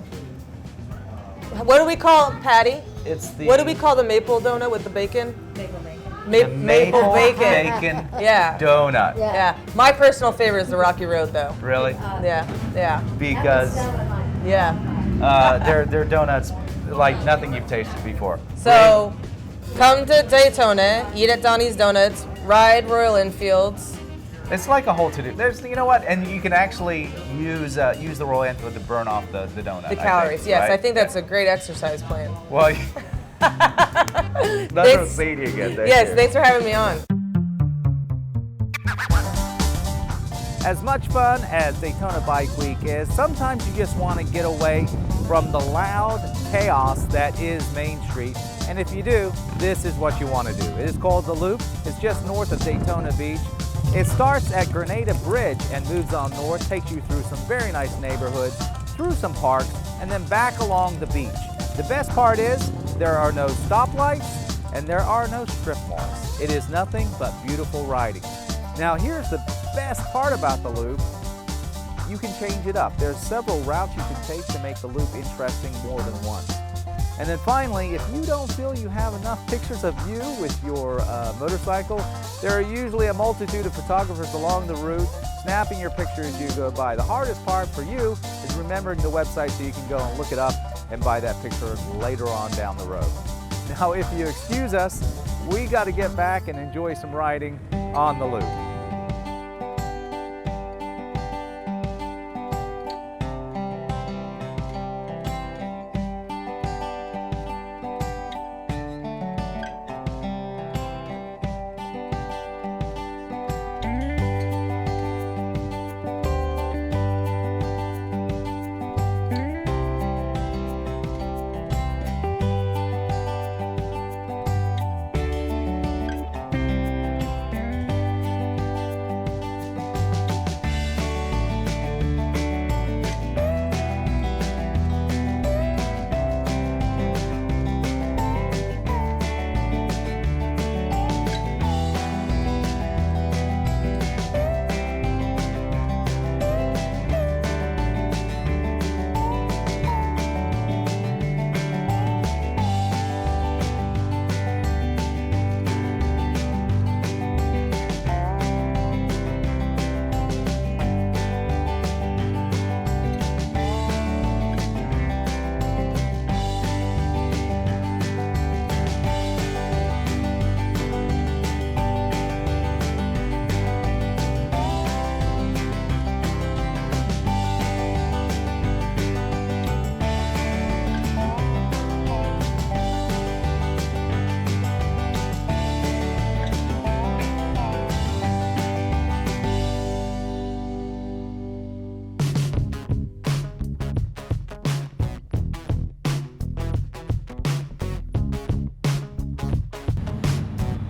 [SPEAKER 9] What do we call it, Patty?
[SPEAKER 8] It's the.
[SPEAKER 9] What do we call the maple donut with the bacon?
[SPEAKER 8] the
[SPEAKER 9] Maple bacon.
[SPEAKER 8] bacon
[SPEAKER 9] Yeah.
[SPEAKER 8] donut.
[SPEAKER 9] Yeah. My personal favorite is the Rocky Road, though.
[SPEAKER 8] Really?
[SPEAKER 9] Yeah.
[SPEAKER 8] Because
[SPEAKER 9] Yeah.
[SPEAKER 8] they're donuts like nothing you've tasted before.
[SPEAKER 9] So, come to Daytona, eat at Donnie's Donuts, ride Royal Enfields.
[SPEAKER 8] It's like a whole to-do. There's, you know what, and you can actually use the Royal Enfield to burn off the donut.
[SPEAKER 9] The calories, yes.
[SPEAKER 8] right?
[SPEAKER 9] I think that's a great exercise plan.
[SPEAKER 8] Well, that's what seeing you again.
[SPEAKER 9] Yes, thanks for having me on.
[SPEAKER 2] As much fun as Daytona Bike Week is, sometimes you just want to get away from the loud chaos that is Main Street. And if you do, this is what you want to do. It is called The Loop. It's just north of Daytona Beach. It starts at Grenada Bridge and moves on north, takes you through some very nice neighborhoods, through some parks, and then back along the beach. The best part is there are no stoplights and there are no strip malls. It is nothing but beautiful riding. Now here's the best part about the Loop. You can change it up. There's several routes you can take to make the Loop interesting more than once. And then finally, if you don't feel you have enough pictures of you with your motorcycle, there are usually a multitude of photographers along the route snapping your picture as you go by. The hardest part for you is remembering the website so you can go and look it up and buy that picture later on down the road. Now, if you excuse us, we got to get back and enjoy some riding on the Loop.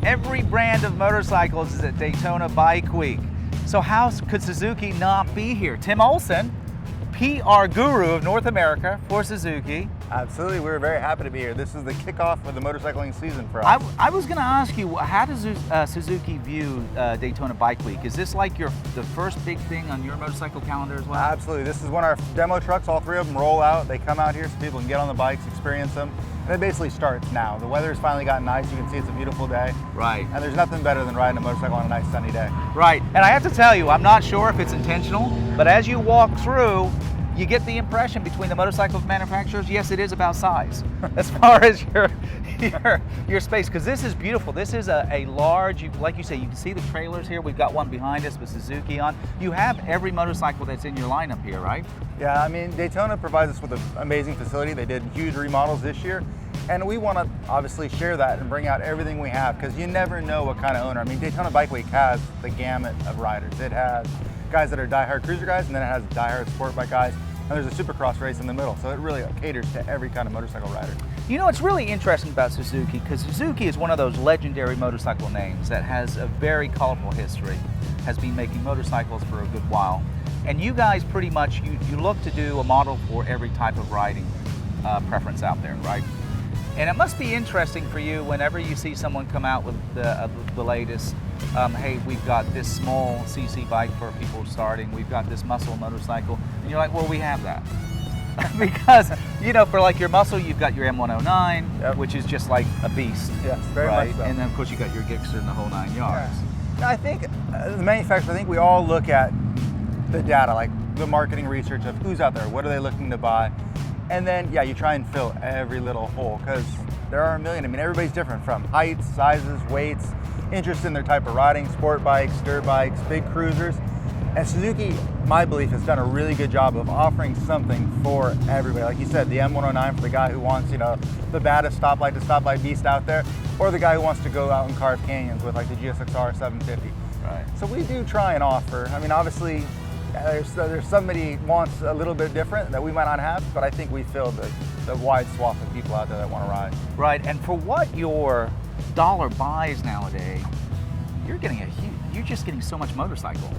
[SPEAKER 2] Every brand of motorcycles is at Daytona Bike Week. So how could Suzuki not be here? Tim Olson, PR guru of North America for Suzuki.
[SPEAKER 10] Absolutely, we're very happy to be here. This is the kickoff of the motorcycling season for us.
[SPEAKER 2] I was going to ask you, how does Suzuki view Daytona Bike Week? Is this like the first big thing on your motorcycle calendar as well?
[SPEAKER 10] Absolutely, this is when our demo trucks, all three of them, roll out. They come out here so people can get on the bikes, experience them. And it basically starts now. The weather's finally gotten nice. You can see it's a beautiful day.
[SPEAKER 8] Right.
[SPEAKER 10] And there's nothing better than riding a motorcycle on a nice sunny day.
[SPEAKER 8] Right. And I have to tell you, I'm not sure if it's intentional, but as you walk through, you get the impression between the motorcycle manufacturers, yes, it is about size as far as your space, because this is beautiful. This is a large, like you say, you can see the trailers here. We've got one behind us with Suzuki on. You have every motorcycle that's in your lineup here, right?
[SPEAKER 10] Yeah, I mean, Daytona provides us with an amazing facility. They did huge remodels this year, and we want to obviously share that and bring out everything we have, because you never know what kind of owner. I mean, Daytona Bike Week has the gamut of riders. It has guys that are diehard cruiser guys, and then it has diehard sport bike guys, and there's a supercross race in the middle, so it really caters to every kind of motorcycle rider.
[SPEAKER 8] You know, it's really interesting about Suzuki, because Suzuki is one of those legendary motorcycle names that has a very colorful history, has been making motorcycles for a good while. And you guys pretty much, you look to do a model for every type of riding preference out there, right? And it must be interesting for you whenever you see someone come out with the latest, hey, we've got this small CC bike for people starting, we've got this muscle motorcycle, and you're like, well, we have that. Because, you know, for like your muscle, you've got your M109,
[SPEAKER 10] yep,
[SPEAKER 8] which is just like a beast.
[SPEAKER 10] Yes, very
[SPEAKER 8] right?
[SPEAKER 10] much so.
[SPEAKER 8] And then, of course, you got your Gixxer and the whole 9 yards.
[SPEAKER 10] Yeah. I think the manufacturer, I think we all look at the data, like the marketing research of who's out there, what are they looking to buy, and then, yeah, you try and fill every little hole, because there are a million. I mean, everybody's different, from heights, sizes, weights, interest in their type of riding, sport bikes, dirt bikes, big cruisers. And Suzuki, my belief, has done a really good job of offering something for everybody. Like you said, the M109 for the guy who wants, you know, the baddest stoplight to stoplight beast out there, or the guy who wants to go out and carve canyons with like the GSXR 750.
[SPEAKER 8] Right.
[SPEAKER 10] So we do try and offer. I mean, obviously, there's somebody wants a little bit different that we might not have, but I think we fill the wide swath of people out there that want to ride.
[SPEAKER 8] Right, and for what your dollar buys nowadays, you're just getting so much motorcycle.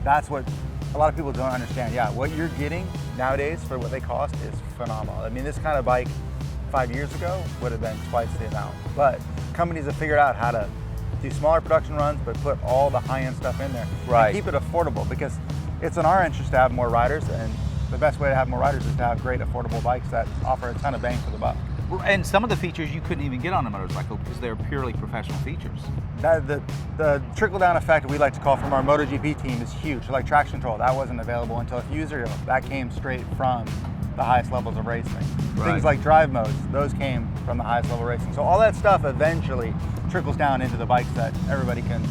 [SPEAKER 10] That's what a lot of people don't understand. Yeah, what you're getting nowadays for what they cost is phenomenal. I mean, this kind of bike 5 years ago would have been twice the amount. But companies have figured out how to do smaller production runs, but put all the high-end stuff in there.
[SPEAKER 8] Right.
[SPEAKER 10] And keep it affordable, because it's in our interest to have more riders, and the best way to have more riders is to have great affordable bikes that offer a ton of bang for the buck.
[SPEAKER 8] And some of the features you couldn't even get on a motorcycle because they're purely professional features.
[SPEAKER 10] The trickle-down effect we like to call from our MotoGP team is huge. Like traction control, that wasn't available until a few years ago. That came straight from the highest levels of racing.
[SPEAKER 8] Right.
[SPEAKER 10] Things like drive modes, those came from the highest level racing. So all that stuff eventually trickles down into the bikes that everybody can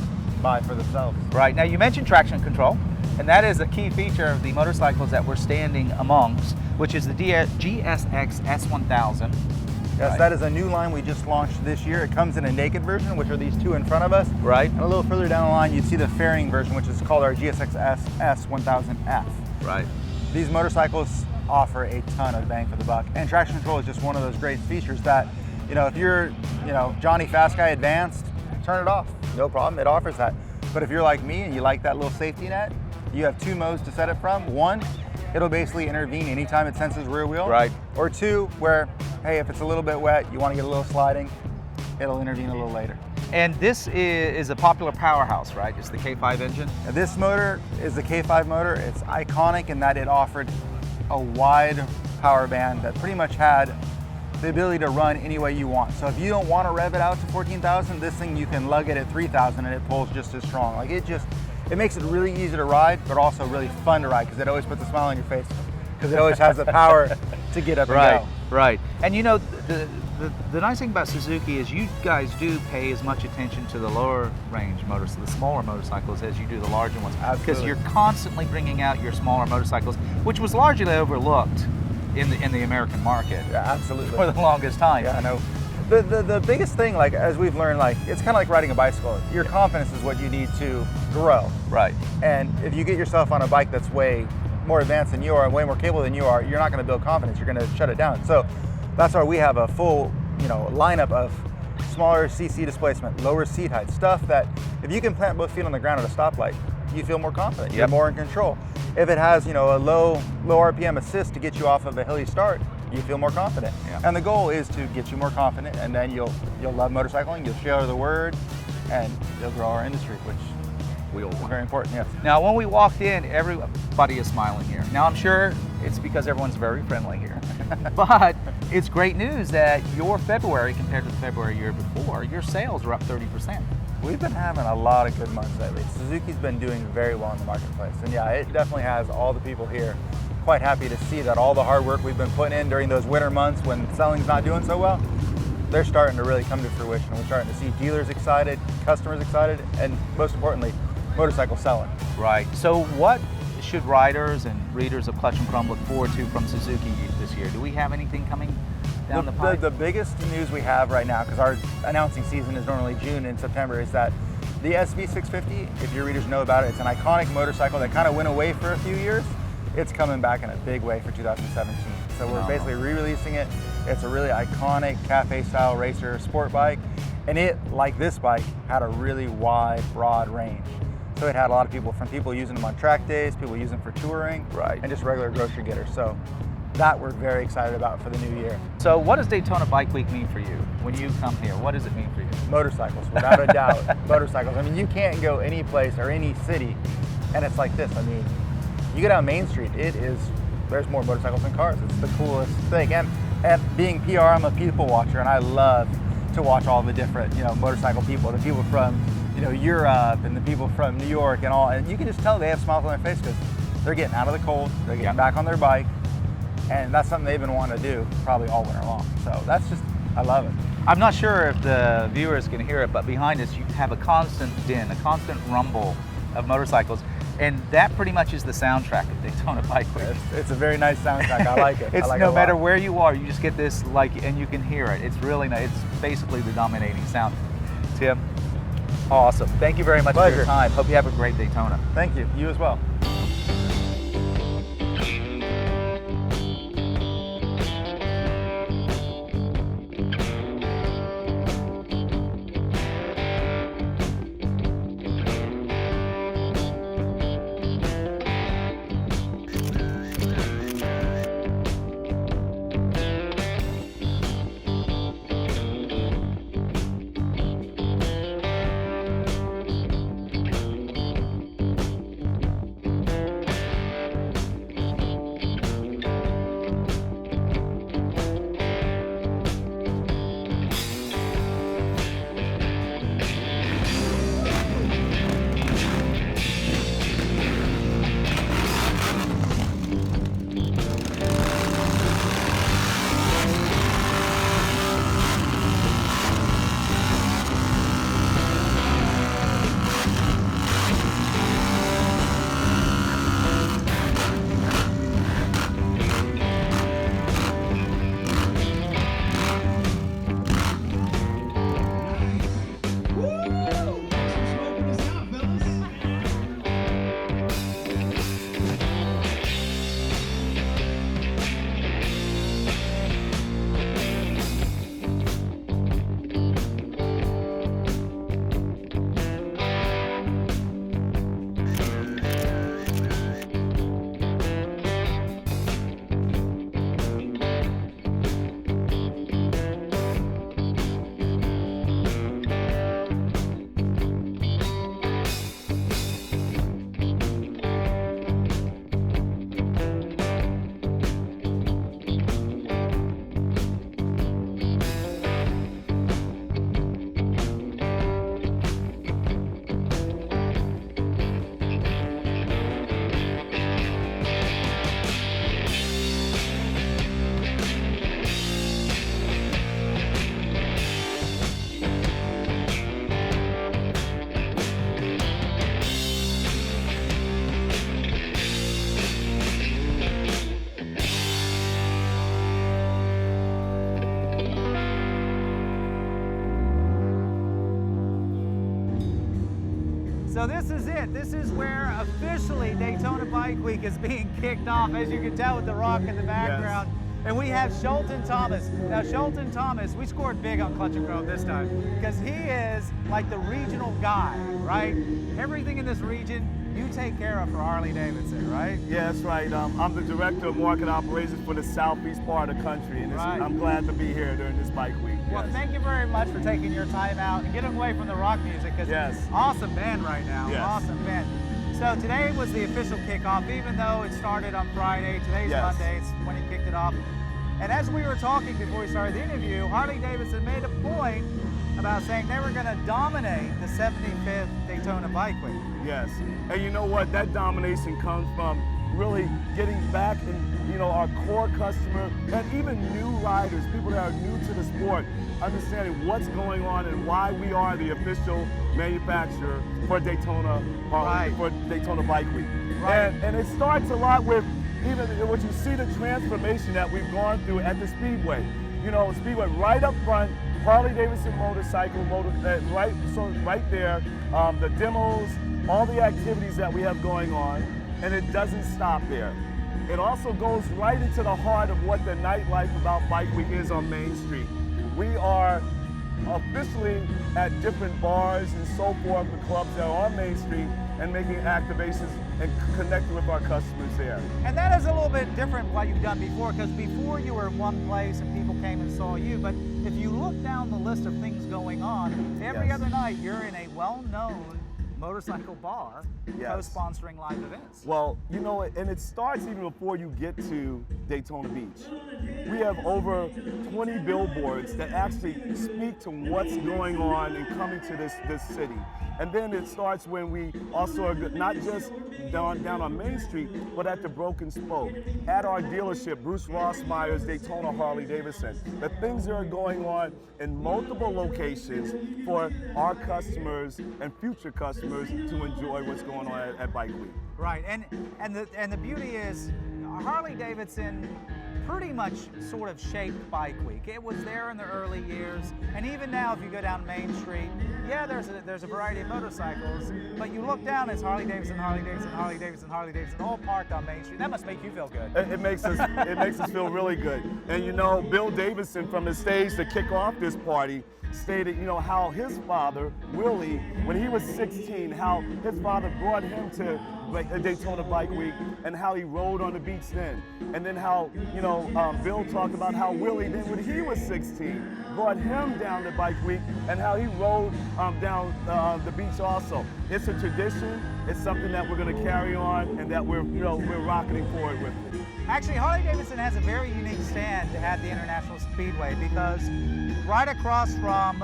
[SPEAKER 10] buy for themselves.
[SPEAKER 8] Right, now you mentioned traction control, and that is a key feature of the motorcycles that we're standing amongst, which is the GSX S1000.
[SPEAKER 10] Yes,
[SPEAKER 8] right.
[SPEAKER 10] That is a new line we just launched this year. It comes in a naked version, which are these two in front of us.
[SPEAKER 8] Right.
[SPEAKER 10] And a little further down the line, you'd see the fairing version, which is called our GSX S1000F.
[SPEAKER 8] Right.
[SPEAKER 10] These motorcycles offer a ton of bang for the buck, and traction control is just one of those great features that, you know, if you're, you know, Johnny Fast Guy Advanced, turn it off, no problem, it offers that. But if you're like me and you like that little safety net, you have two modes to set it from. One, it'll basically intervene anytime it senses rear wheel.
[SPEAKER 8] Right.
[SPEAKER 10] Or two, where, hey, if it's a little bit wet, you want to get a little sliding, it'll intervene a little later.
[SPEAKER 8] And this is a popular powerhouse, right? It's the K5 engine?
[SPEAKER 10] This motor is the K5 motor. It's iconic in that it offered a wide power band that pretty much had the ability to run any way you want. So if you don't want to rev it out to 14,000, this thing you can lug it at 3,000 and it pulls just as strong. Like it makes it really easy to ride, but also really fun to ride, because it always puts a smile on your face, because it always has the power to get up and go.
[SPEAKER 8] Right. And you know, the nice thing about Suzuki is you guys do pay as much attention to the lower range motorcycles, the smaller motorcycles, as you do the larger ones. Because you're constantly bringing out your smaller motorcycles, which was largely overlooked in the American market.
[SPEAKER 10] Yeah, absolutely.
[SPEAKER 8] For the longest time.
[SPEAKER 10] Yeah, I know. The biggest thing, like, as we've learned, like, it's kind of like riding a bicycle. Your confidence is what you need to grow.
[SPEAKER 8] Right.
[SPEAKER 10] And if you get yourself on a bike that's way more advanced than you are and way more capable than you are, you're not going to build confidence. You're going to shut it down. So that's why we have a full, you know, lineup of smaller CC displacement, lower seat height, stuff that if you can plant both feet on the ground at a stoplight, you feel more confident. You're more in control. If it has, you know, a low RPM assist to get you off of a hilly start, you feel more confident. Yeah. And the goal is to get you more confident, and then you'll love motorcycling, you'll share the word, and you'll grow our industry, which is very important, yes.
[SPEAKER 8] Now, when we walked in, everybody is smiling here. Now, I'm sure it's because everyone's very friendly here. But it's great news that your February, compared to the February year before, your sales are up 30%.
[SPEAKER 10] We've been having a lot of good months lately. Suzuki's been doing very well in the marketplace. And yeah, it definitely has all the people here quite happy to see that all the hard work we've been putting in during those winter months when selling's not doing so well, they're starting to really come to fruition. We're starting to see dealers excited, customers excited, and most importantly, motorcycles selling.
[SPEAKER 8] Right. So what should riders and readers of Clutch and Chrome look forward to from Suzuki this year? Do we have anything coming down the pipe?
[SPEAKER 10] The biggest news we have right now, because our announcing season is normally June and September, is that the SV650, if your readers know about it, it's an iconic motorcycle that kind of went away for a few years. It's coming back in a big way for 2017. So we're basically re-releasing it. It's a really iconic cafe-style racer sport bike. And it, like this bike, had a really wide, broad range. So it had a lot of people, from people using them on track days, people using them for touring, and just regular grocery getters. So that we're very excited about for the new year.
[SPEAKER 8] So what does Daytona Bike Week mean for you? When you come here, what does it mean for you?
[SPEAKER 10] Motorcycles, without a doubt. Motorcycles. I mean, you can't go any place or any city and it's like this. I mean, you go down Main Street, there's more motorcycles than cars. It's the coolest thing. And being PR, I'm a people watcher, and I love to watch all the different, motorcycle people, the people from, Europe and the people from New York and all. And you can just tell they have smiles on their face because they're getting out of the cold, they're getting back on their bike, and that's something they've been wanting to do probably all winter long. So that's just, I love it.
[SPEAKER 8] I'm not sure if the viewers can hear it, but behind us you have a constant din, a constant rumble of motorcycles. And that pretty much is the soundtrack of Daytona Bike Week.
[SPEAKER 10] It's a very nice soundtrack. I like it.
[SPEAKER 8] It's
[SPEAKER 10] I like
[SPEAKER 8] no
[SPEAKER 10] it
[SPEAKER 8] matter where you are, you just get this and you can hear it. It's really nice. It's basically the dominating sound. Tim, awesome. Thank you very much for your time. Hope you have a great Daytona.
[SPEAKER 10] Thank you. You as well.
[SPEAKER 2] So this is it. This is where officially Daytona Bike Week is being kicked off, as you can tell with the rock in the background. Yes. And we have Shulton Thomas. Now Shulton Thomas, we scored big on Clutch and Chrome this time because he is like the regional guy, right? Everything in this region you take care of for Harley-Davidson, right?
[SPEAKER 11] Yeah, that's right. I'm the director of market operations for the southeast part of the country, and I'm glad to be here during this bike week.
[SPEAKER 2] Well, thank you very much for taking your time out and getting away from the rock music because it's awesome band right now. Yes. Awesome band. So today was the official kickoff, even though it started on Friday. Today's Monday, it's when he kicked it off. And as we were talking before we started the interview, Harley-Davidson made a point about saying they were going to dominate the 75th Daytona Bike Week.
[SPEAKER 11] Yes, and you know what? That domination comes from really getting back in, you know, our core customer and even new riders, people that are new to the sport, understanding what's going on and why we are the official manufacturer for Daytona, for Daytona Bike Week.
[SPEAKER 2] Right.
[SPEAKER 11] And it starts a lot with even what you see, the transformation that we've gone through at the Speedway. You know, Speedway right up front, Harley-Davidson motorcycle, right there, the demos, all the activities that we have going on, and it doesn't stop there. It also goes right into the heart of what the nightlife about Bike Week is on Main Street. We are officially at different bars and so forth, the clubs that are on Main Street, and making activations and connecting with our customers there.
[SPEAKER 2] And that is a little bit different what you've done before, because before you were in one place and people came and saw you, but if you look down the list of things going on, every other night you're in a well-known motorcycle bar co-sponsoring live events.
[SPEAKER 11] Well, you know, and it starts even before you get to Daytona Beach. We have over 20 billboards that actually speak to what's going on and coming to this city. And then it starts when we also are not just down on Main Street, but at the Broken Spoke, at our dealership, Bruce Rossmeyer's Daytona Harley-Davidson. The things that are going on in multiple locations for our customers and future customers to enjoy what's going on at Bike Week.
[SPEAKER 2] Right, and the beauty is Harley-Davidson pretty much sort of shaped Bike Week. It was there in the early years, and even now if you go down Main Street, yeah, there's a variety of motorcycles, but you look down, it's Harley-Davidson, Harley-Davidson, Harley-Davidson, Harley-Davidson, all parked on Main Street. That must make you feel good.
[SPEAKER 11] It makes us feel really good. And you know, Bill Davidson from the stage to kick off this party stated, you know, how his father, Willie, when he was 16, how his father brought him to Daytona Bike Week and how he rode on the beach then. And then how, you know, Bill talked about how Willie then when he was 16 brought him down to Bike Week and how he rode down the beach also. It's a tradition, it's something that we're going to carry on and that we're rocketing forward with.
[SPEAKER 2] Actually, Harley-Davidson has a very unique stand at the International Speedway because right across from,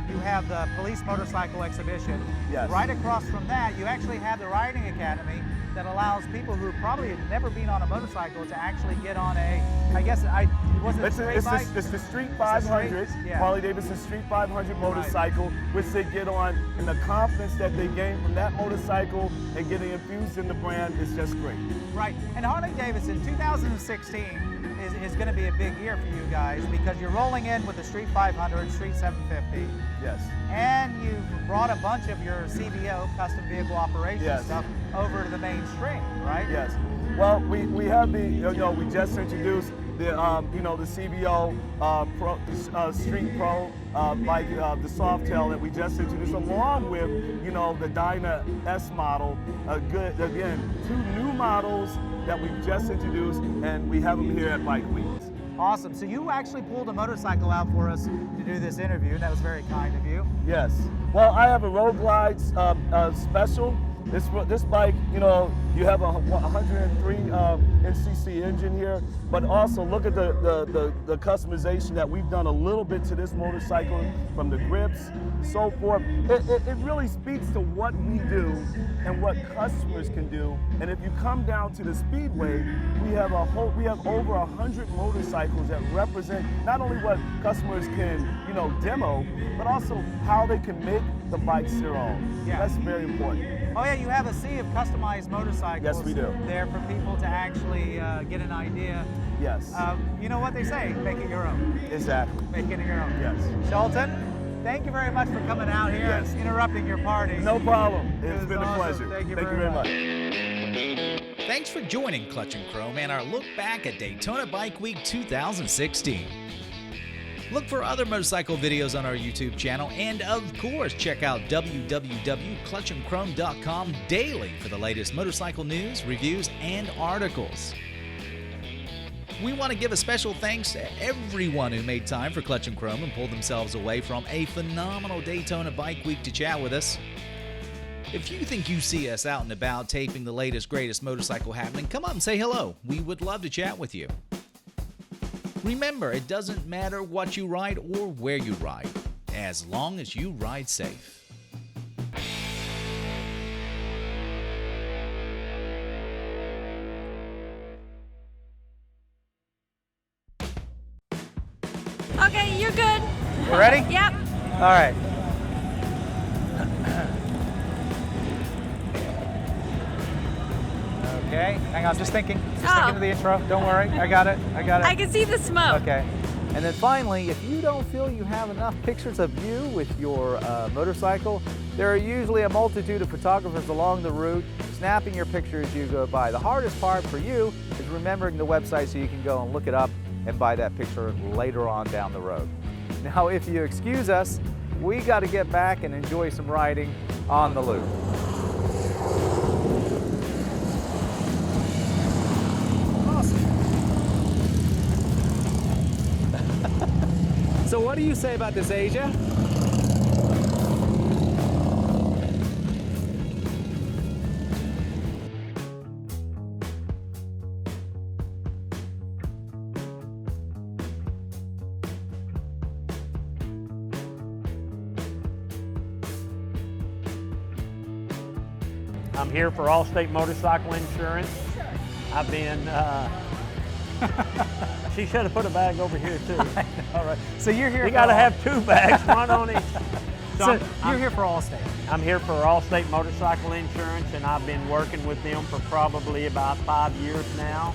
[SPEAKER 2] you have the police motorcycle exhibition.
[SPEAKER 11] Yes.
[SPEAKER 2] Right across from that, you actually have the riding academy that allows people who probably have never been on a motorcycle to actually get on a, I guess, was it a straight bike?
[SPEAKER 11] It's the Street 500, Harley-Davidson Street 500 motorcycle, which they get on, and the confidence that they gain from that motorcycle and getting infused in the brand is just great.
[SPEAKER 2] Right, and Harley-Davidson 2016 is going to be a big year for you guys because you're rolling in with the Street 500, Street 750.
[SPEAKER 11] Yes.
[SPEAKER 2] And you've brought a bunch of your CVO, custom vehicle operations stuff, over to the mainstream, right?
[SPEAKER 11] Yes. Well, we have the, you know, we just introduced the, you know, the CVO Street Pro bike, the Softail that we just introduced, along with, you know, the Dyna S model. Again, 2 new models that we've just introduced, and we have them here at Bike Week.
[SPEAKER 2] Awesome. So you actually pulled a motorcycle out for us to do this interview, and that was very kind of you.
[SPEAKER 11] Yes. Well, I have a Road Glides special. This bike, you know, you have a 103 NCC engine here, but also look at the customization that we've done a little bit to this motorcycle, from the grips, so forth. It really speaks to what we do and what customers can do. And if you come down to the Speedway, we have over 100 motorcycles that represent not only what customers can, you know, demo, but also how they can make the bikes their own. Yeah. That's very important.
[SPEAKER 2] Oh yeah, you have a sea of customized motorcycles.
[SPEAKER 11] Yes, we do.
[SPEAKER 2] There for people to actually get an idea.
[SPEAKER 11] Yes.
[SPEAKER 2] You know what they say, make it your own.
[SPEAKER 11] Exactly.
[SPEAKER 2] Make it your own.
[SPEAKER 11] Yes.
[SPEAKER 2] Shelton, thank you very much for coming out here and interrupting your party.
[SPEAKER 11] No problem. It's been a pleasure.
[SPEAKER 2] Thank you very much.
[SPEAKER 1] Thanks for joining Clutch and Chrome and our look back at Daytona Bike Week 2016. Look for other motorcycle videos on our YouTube channel, and of course, check out www.clutchandchrome.com daily for the latest motorcycle news, reviews, and articles. We want to give a special thanks to everyone who made time for Clutch and Chrome and pulled themselves away from a phenomenal Daytona Bike Week to chat with us. If you think you see us out and about taping the latest, greatest motorcycle happening, come up and say hello. We would love to chat with you. Remember, it doesn't matter what you ride or where you ride, as long as you ride safe.
[SPEAKER 12] Okay, you're good.
[SPEAKER 2] You ready?
[SPEAKER 12] Yep.
[SPEAKER 2] All right. Okay, hang on, just thinking of the intro. Don't worry, I got it.
[SPEAKER 12] I can see the smoke.
[SPEAKER 2] Okay. And then finally, if you don't feel you have enough pictures of you with your motorcycle, there are usually a multitude of photographers along the route snapping your picture as you go by. The hardest part for you is remembering the website so you can go and look it up and buy that picture later on down the road. Now, if you excuse us, we got to get back and enjoy some riding on the loop. So what do you say about this, Asia?
[SPEAKER 5] I'm here for Allstate Motorcycle Insurance. I've been, she should have put a bag over here too.
[SPEAKER 2] All right. So you're here.
[SPEAKER 5] You got to have two bags, one on each.
[SPEAKER 2] So you're here for Allstate.
[SPEAKER 5] I'm here for Allstate Motorcycle Insurance, and I've been working with them for probably about 5 years now.